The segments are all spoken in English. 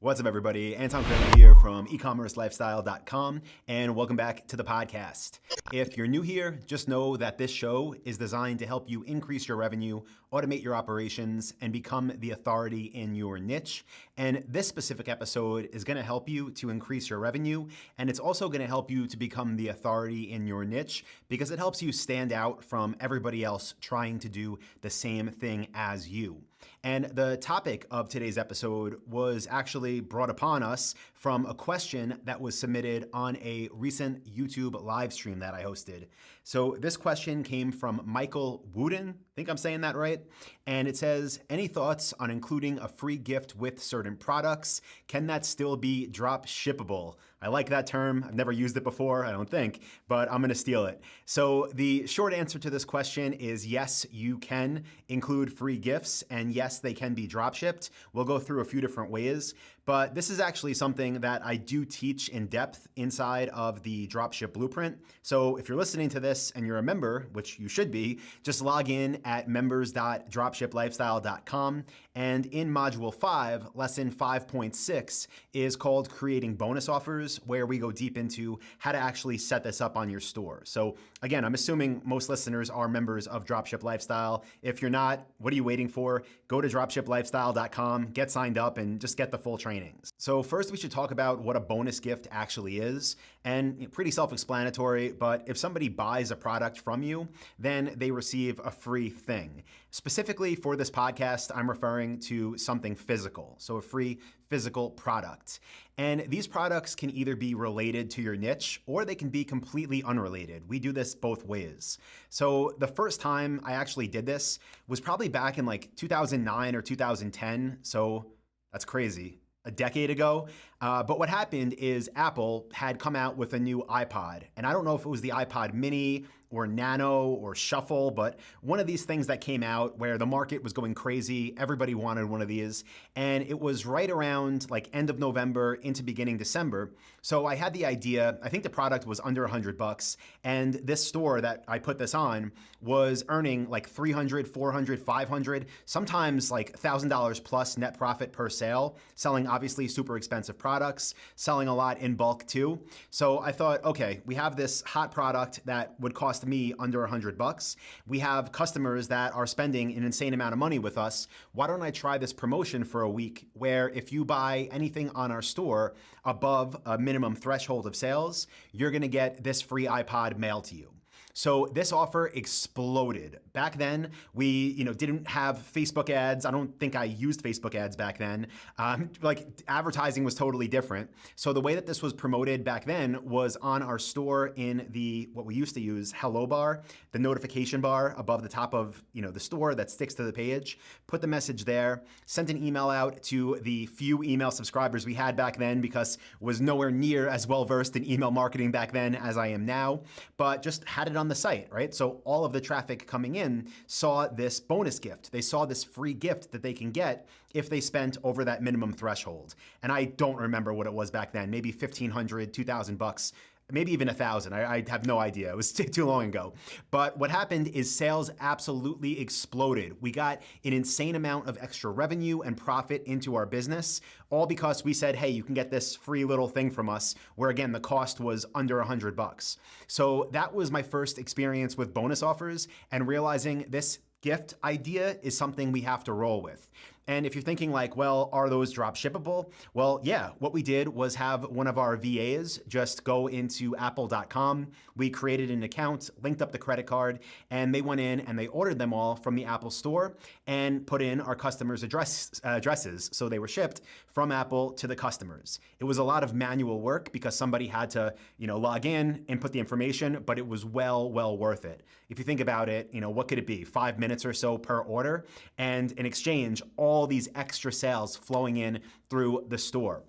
What's up, everybody? Anton Kraly here from eCommerceLifestyle.com, and welcome back to the podcast. If you're new here, just know that this show is designed to help you increase your revenue, automate your operations, and become the authority in your niche. And this specific episode is going to help you to increase your revenue, and it's also going to help you to become the authority in your niche because it helps you stand out from everybody else trying to do the same thing as you. And the topic of today's episode was actually brought upon us from a question that was submitted on a recent YouTube live stream that I hosted. So this question came from Michael Wooden, I think I'm saying that right. And it says, any thoughts on including a free gift with certain products? Can that still be drop shippable? I like that term. I've never used it before, I don't think, but I'm gonna steal it. So the short answer to this question is yes, you can include free gifts, and yes, they can be drop shipped. We'll go through a few different ways, but this is actually something that I do teach in depth inside of the Dropship Blueprint. So if you're listening to this and you're a member, which you should be, just log in at members.dropshiplifestyle.com. And in Module 5, Lesson 5.6 is called Creating Bonus Offers, where we go deep into how to actually set this up on your store. So again, I'm assuming most listeners are members of Dropship Lifestyle. If you're not, what are you waiting for? Go to dropshiplifestyle.com, get signed up, and just get the full trainings. So first we should talk about what a bonus gift actually is. And pretty self-explanatory, but if somebody buys a product from you, then they receive a free thing. Specifically for this podcast, I'm referring to something physical, so a free physical product. And these products can either be related to your niche or they can be completely unrelated. We do this both ways. So the first time I actually did this was probably back in like 2009 or 2010. So that's crazy. A decade ago. But what happened is Apple had come out with a new iPod. And I don't know if it was the iPod mini or Nano or Shuffle, but one of these things that came out where the market was going crazy. Everybody wanted one of these. And it was right around like end of November into beginning December. So I had the idea, I think the product was under $100. And this store that I put this on was earning like $300, $400, $500, sometimes like $1,000 plus net profit per sale, selling obviously super expensive products, selling a lot in bulk too. So I thought, okay, we have this hot product that would cost me under $100. We have customers that are spending an insane amount of money with us. Why don't I try this promotion for a week where if you buy anything on our store above a minimum threshold of sales, you're gonna get this free iPod mailed to you. So this offer exploded. Back then, we didn't have Facebook ads. I don't think I used Facebook ads back then. Like advertising was totally different. So the way that this was promoted back then was on our store in the, what we used to use, hello bar, the notification bar above the top of the store that sticks to the page. Put the message there, sent an email out to the few email subscribers we had back then because was nowhere near as well versed in email marketing back then as I am now, but just had it on the site, right? So all of the traffic coming in saw this bonus gift. They saw this free gift that they can get if they spent over that minimum threshold. And I don't remember what it was back then, maybe $1,500, $2,000, maybe even 1,000. I have no idea. It was too long ago. But what happened is sales absolutely exploded. We got an insane amount of extra revenue and profit into our business, all because we said, hey, you can get this free little thing from us, where again, the cost was under $100. So that was my first experience with bonus offers and realizing this gift idea is something we have to roll with. And if you're thinking like, well, are those drop shippable? Well, yeah, what we did was have one of our VAs just go into apple.com. We created an account, linked up the credit card, and they went in and they ordered them all from the Apple store and put in our customers' addresses. So they were shipped from Apple to the customers. It was a lot of manual work because somebody had to, log in, input the information, but it was well worth it. If you think about it, what could it be? 5 minutes or so per order, and in exchange, all these extra sales flowing in through the store.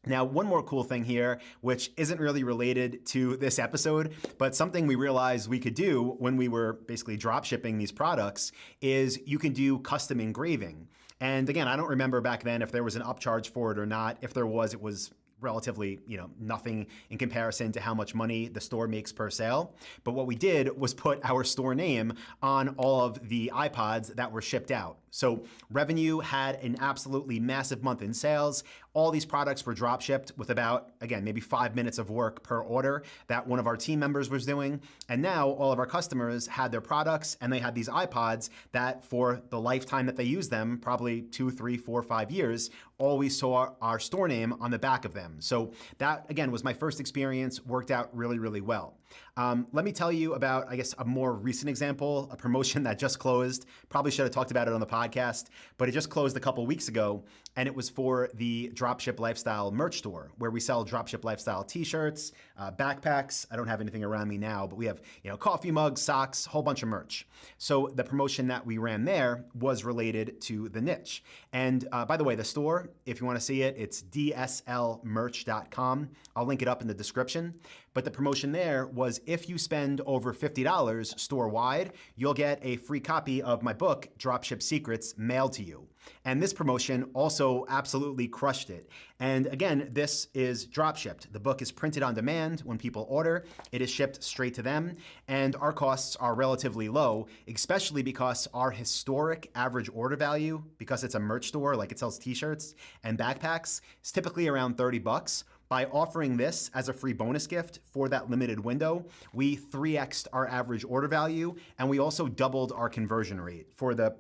Now, one more cool thing here, which isn't really related to this episode, but something we realized we could do when we were basically drop shipping these products is you can do custom engraving. And again, I don't remember back then if there was an upcharge for it or not. If there was, it was relatively, nothing in comparison to how much money the store makes per sale. But what we did was put our store name on all of the iPods that were shipped out. So revenue had an absolutely massive month in sales. All these products were drop shipped with about, again, maybe 5 minutes of work per order that one of our team members was doing. And now all of our customers had their products and they had these iPods that for the lifetime that they used them, probably 2, 3, 4, 5 years, always saw our store name on the back of them. So that, again, was my first experience, worked out really, really well. Let me tell you about, I guess, a more recent example, a promotion that just closed. Probably should have talked about it on the podcast, but it just closed a couple weeks ago, and it was for the Dropship Lifestyle merch store, where we sell Dropship Lifestyle t-shirts, backpacks. I don't have anything around me now, but we have, coffee mugs, socks, a whole bunch of merch. So the promotion that we ran there was related to the niche. And by the way, the store, if you want to see it, it's dslmerch.com. I'll link it up in the description. But the promotion there was if you spend over $50 store-wide, you'll get a free copy of my book, Dropship Secrets, mailed to you. And this promotion also absolutely crushed it. And again, this is drop shipped. The book is printed on demand when people order. It is shipped straight to them. And our costs are relatively low, especially because our historic average order value, because it's a merch store, like it sells t-shirts and backpacks, is typically around $30. By offering this as a free bonus gift for that limited window, we 3x'd our average order value, and we also doubled our conversion rate for the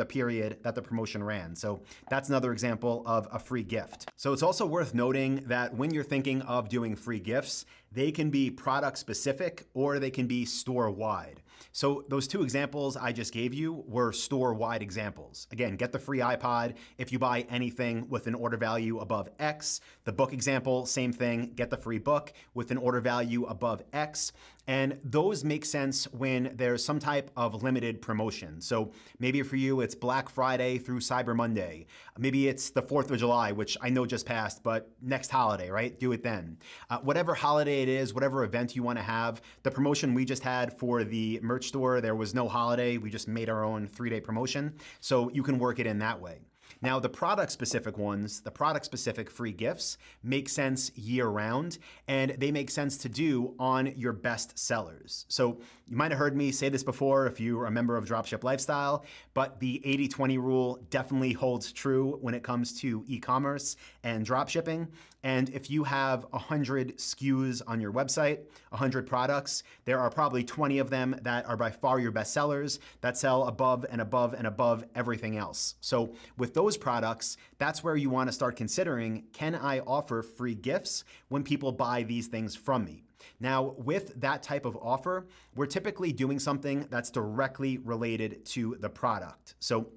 period that the promotion ran. So that's another example of a free gift. So it's also worth noting that when you're thinking of doing free gifts, they can be product specific or they can be store wide. So those two examples I just gave you were store-wide examples. Again, get the free iPod if you buy anything with an order value above X. The book example, same thing, get the free book with an order value above X. And those make sense when there's some type of limited promotion. So maybe for you, it's Black Friday through Cyber Monday. Maybe it's the 4th of July, which I know just passed, but next holiday, right? Do it then. Whatever holiday it is, whatever event you want to have, the promotion we just had for the merch store, there was no holiday. We just made our own 3-day promotion. So you can work it in that way. Now, the product-specific ones, the product-specific free gifts, make sense year-round, and they make sense to do on your best sellers. So you might have heard me say this before if you're a member of Dropship Lifestyle, but the 80-20 rule definitely holds true when it comes to e-commerce and dropshipping. And if you have 100 SKUs on your website, 100 products, there are probably 20 of them that are by far your best sellers that sell above and above and above everything else. So with those products, that's where you want to start considering, can I offer free gifts when people buy these things from me? Now, with that type of offer, we're typically doing something that's directly related to the product. So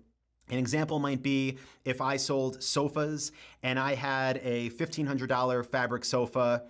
an example might be if I sold sofas and I had a $1,500 fabric sofa,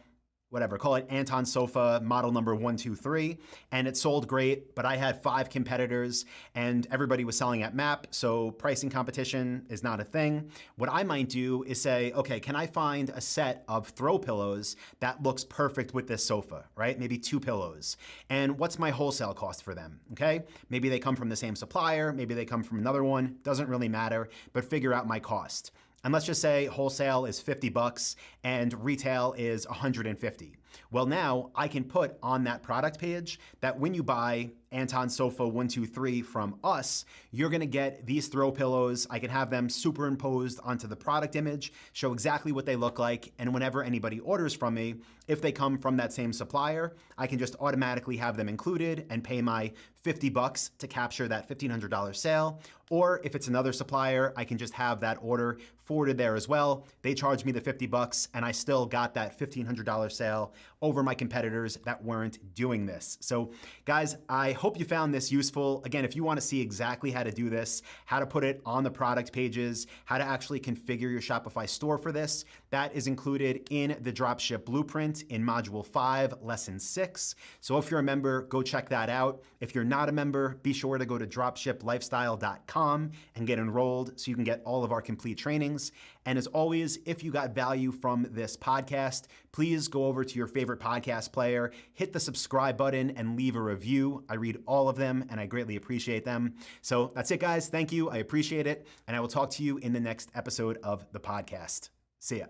whatever, call it Anton sofa model number 123, and it sold great, but I had 5 competitors and everybody was selling at MAP, so pricing competition is not a thing. What I might do is say, okay, can I find a set of throw pillows that looks perfect with this sofa, right? Maybe 2 pillows. And what's my wholesale cost for them, okay? Maybe they come from the same supplier, maybe they come from another one, doesn't really matter, but figure out my cost. And let's just say wholesale is $50 and retail is $150. Well, now I can put on that product page that when you buy Anton Sofa 123 from us, you're gonna get these throw pillows. I can have them superimposed onto the product image, show exactly what they look like, and whenever anybody orders from me, if they come from that same supplier, I can just automatically have them included and pay my $50 to capture that $1,500 sale. Or if it's another supplier, I can just have that order forwarded there as well. They charge me the $50 and I still got that $1,500 sale over my competitors that weren't doing this. So guys, I hope you found this useful. Again, if you want to see exactly how to do this, how to put it on the product pages, how to actually configure your Shopify store for this, that is included in the Dropship Blueprint in Module 5, Lesson 6. So if you're a member, go check that out. If you're not a member, be sure to go to dropshiplifestyle.com and get enrolled so you can get all of our complete trainings. And as always, if you got value from this podcast, please go over to your favorite podcast player, hit the subscribe button, and leave a review. I read all of them, and I greatly appreciate them. So that's it, guys. Thank you. I appreciate it. And I will talk to you in the next episode of the podcast. See ya.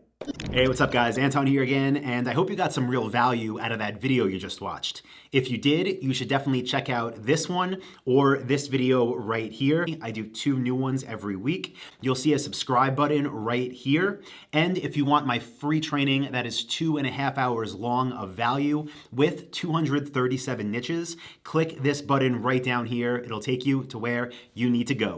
Hey, what's up guys? Anton here again, and I hope you got some real value out of that video you just watched. If you did, you should definitely check out this one or this video right here. I do 2 new ones every week. You'll see a subscribe button right here. And if you want my free training that is 2.5 hours long of value with 237 niches, click this button right down here. It'll take you to where you need to go.